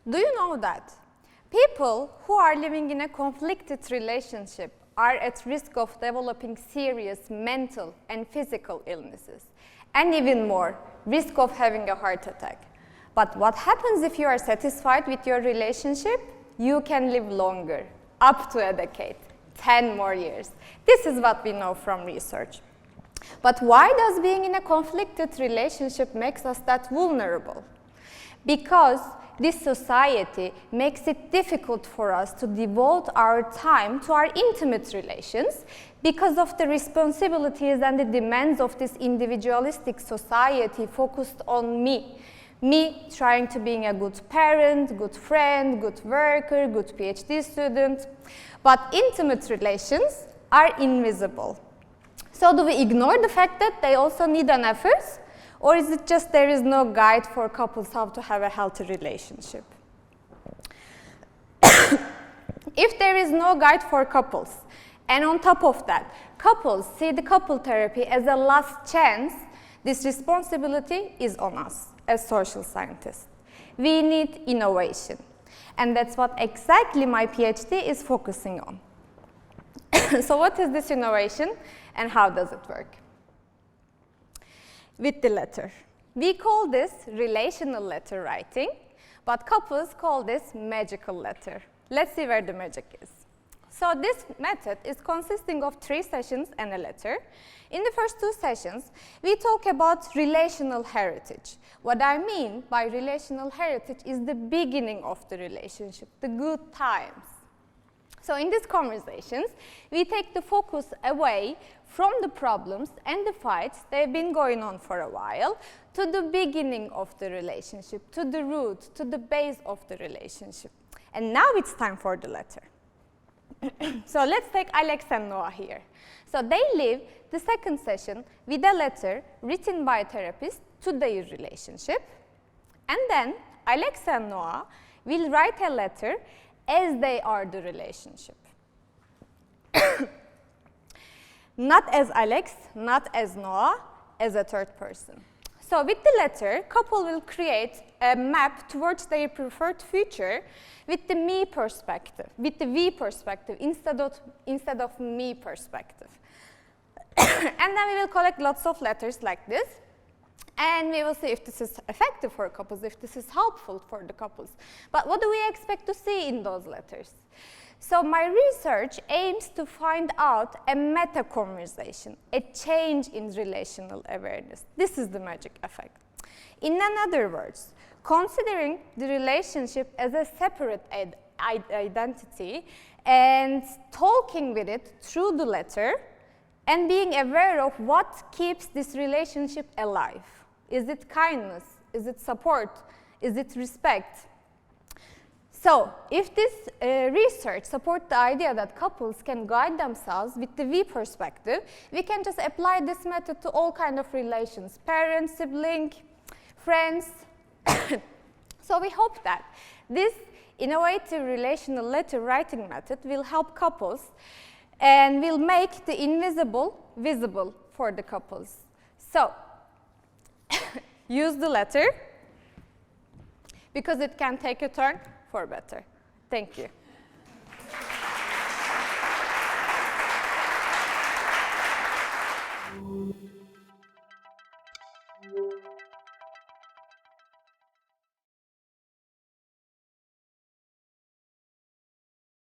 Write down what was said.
Do you know that people who are living in a conflicted relationship are at risk of developing serious mental and physical illnesses, and even more, risk of having a heart attack? But what happens if you are satisfied with your relationship? You can live longer, up to a decade, 10 more years. This is what we know from research. But why does being in a conflicted relationship makes us that vulnerable? Because this society makes it difficult for us to devote our time to our intimate relations because of the responsibilities and the demands of this individualistic society focused on me. Me trying to be a good parent, good friend, good worker, good PhD student. But intimate relations are invisible. So do we ignore the fact that they also need an effort? Or is it just there is no guide for couples how to have a healthy relationship? If there is no guide for couples, and on top of that, couples see the couple therapy as a last chance, this responsibility is on us as social scientists. We need innovation. And that's what exactly my PhD is focusing on. So what is this innovation and how does it work? With the letter. We call this relational letter writing, but couples call this magical letter. Let's see where the magic is. So this method is consisting of 3 sessions and a letter. In the first 2 sessions, we talk about relational heritage. What I mean by relational heritage is the beginning of the relationship, the good times. So in these conversations, we take the focus away from the problems and the fights that have been going on for a while to the beginning of the relationship, to the root, to the base of the relationship. And now it's time for the letter. So let's take Alex and Noah here. So they live the second session with a letter written by a therapist to their relationship. And then Alex and Noah will write a letter as they are the relationship. Not as Alex, not as Noah, as a third person. So with the letter, couple will create a map towards their preferred future with the me perspective, with the we perspective instead of me perspective. And then we will collect lots of letters like this. And we will see if this is effective for couples, if this is helpful for the couples. But what do we expect to see in those letters? So my research aims to find out a meta-conversation, a change in relational awareness. This is the magic effect. In other words, considering the relationship as a separate identity and talking with it through the letter and being aware of what keeps this relationship alive. Is it kindness? Is it support? Is it respect? So, if this research supports the idea that couples can guide themselves with the we perspective, we can just apply this method to all kinds of relations, parents, sibling, friends. So we hope that this innovative relational letter writing method will help couples and will make the invisible visible for the couples. So, use the letter because it can take a turn for better. Thank you.